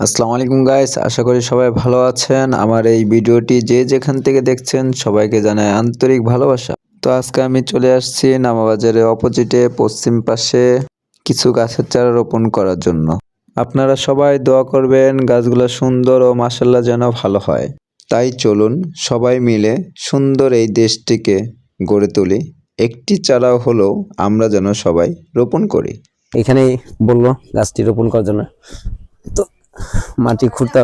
আসসালামু আলাইকুম গাইস, আশা করি সবাই ভালো আছেন। আমার এই ভিডিওটি যে যেখান থেকে দেখছেন সবাইকে জানাই আন্তরিক ভালোবাসা। তো আজকে আমি চলে আসছি নামাবাজারের অপোজিটে পশ্চিম পাশে কিছু গাছের চারা রোপণ করার জন্য। আপনারা সবাই দোয়া করবেন গাছগুলো সুন্দর ও মাশাআল্লাহ যেন ভালো হয়। তাই চলুন সবাই মিলে সুন্দর এই দেশটিকে গড়ে তুলি। একটি চারাও হলেও আমরা যেন সবাই রোপণ করি। এখানেই বললো গাছটি রোপণ করার জন্য। তো মাটি খুঁড়তে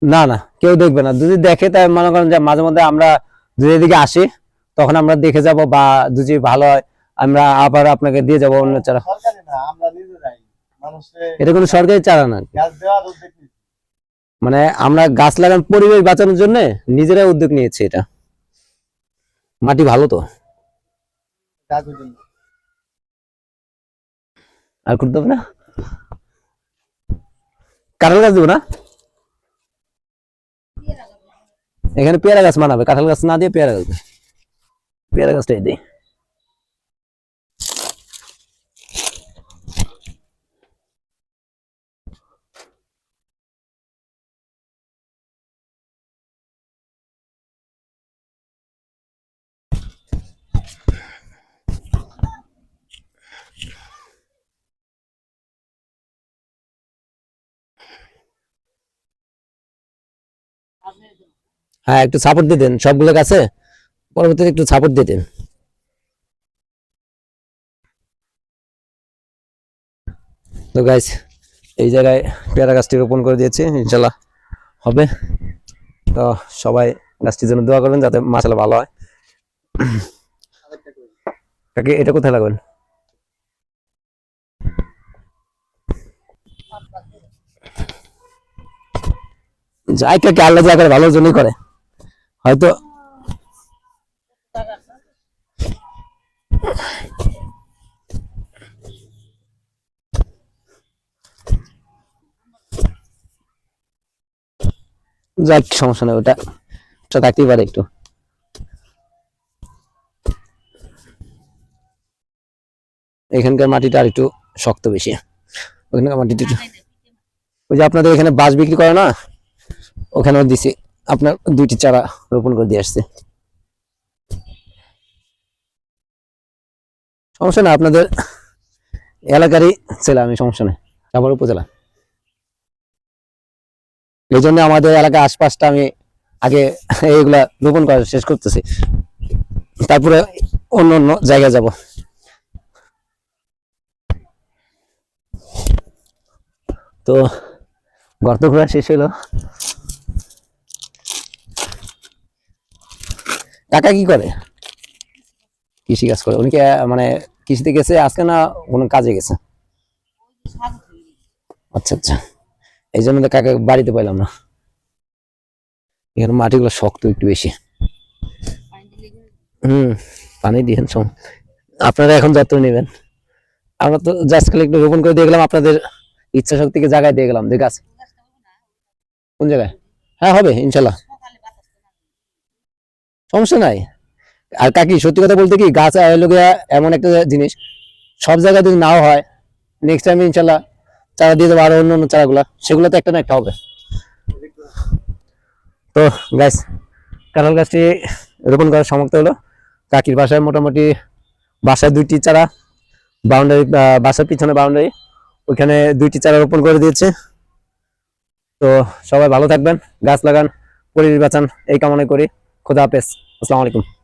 না না কেউ দেখবে না, যদি দেখে তাই মনে করেন যে মাঝে মধ্যে আমরা যদি এদিকে আসি তখন আমরা দেখে যাব, বা যদি ভালো হয় আমরা আবার আপনাকে দিয়ে যাব অন্য চারা। এটা কোনো সরকারি চারা না, মানে আমরা গাছ লাগান পরিবেশ বাঁচানোর জন্য নিজেরাই উদ্যোগ নিয়েছি। এটা মাটি ভালো তো আর করতে হবে না। কাঁঠাল গাছ দেবো না, এখানে পেয়ারা গাছ মানাবে, কাঁঠাল গাছ না দিয়ে পেয়ারা গাছ, পেয়ারা গাছটাই দিই। হ্যাঁ একটু সাপোর্ট দিয়ে দেন সবগুলো গাছে, পরবর্তীতে একটু সাপোর্ট দিয়ে দেন। তো গাইস এই জায়গায় পেয়ারা গাছটি রোপণ করে দিয়েছি, ইনশাল্লাহ হবে। তো সবাই গাছটির জন্য দোয়া করবেন যাতে মাশাআল্লাহ ভালো হয়। এটা কোথায় লাগবেন? যাই কাকে আল্লাহ যা করে ভালোর জন্যই করে, হয়তো যাক সমস্যা নেই, ওটা ওটা থাকতেই পারে একটু। এখানকার মাটিটা আর একটু শক্ত বেশি, ওখানকার মাটিটা ওই যে আপনাদের এখানে বাঁশ বিক্রি করে না, ওখানেও দিছি, আপনার দুইটি চারা রোপণ করে দিয়ে আসছে। সমস্যা না, আপনাদের এলাকারই ছেলে আমি, সমস্যা নেই, আবার উপজেলা। এই জন্য আমাদের এলাকার আশপাশটা আমি আগে এইগুলা রোপণ করা শেষ করতেছি, তারপরে অন্য অন্য জায়গায় যাব। তো গর্ত খোঁড়া শেষ হলো। কাকা কি করে? কৃষি কাজ করে উনি কি, মানে কৃষিতে গেছে আজকে না কোনো কাজে গেছে? আচ্ছা আচ্ছা, এই জন্য তো কাকা বাড়িতে পাইলাম না। এখানে মাটিগুলো শক্ত একটু বেশি। পানি দিয়েন আপনারা এখন যত্ন নেবেন। আমরা তো জাস্ট খালি একটু রোপণ করে দিয়ে গেলাম, আপনাদের ইচ্ছা শক্তিকে জায়গায় দিয়ে গেলাম যে গাছ কোন জায়গায়। হ্যাঁ হবে ইনশাল্লাহ, সমস্যা নাই। আর কাকি সত্যি কথা বলতে কি, গাছ এমন একটা জিনিস, সব জায়গায় যদি নাও হয় নেক্সট টাইম ইনশাল্লাহ চারা দিয়ে দেবো, আরো অন্য অন্য চারাগুলা, সেগুলো তো একটা না একটা হবে। তো গাছ কাঁঠাল গাছটি রোপণ করা সমাপ্ত হলো। কাকির বাসায় মোটামুটি বাসায় দুইটি চারা, বাউন্ডারি বাসার পিছনে বাউন্ডারি, ওইখানে দুইটি চারা রোপণ করে দিয়েছে। তো সবাই ভালো থাকবেন, গাছ লাগান, পরিবেশ বাঁচান, এই কামনা করি। খোদা হাফেজ, আসসালামু আলাইকুম।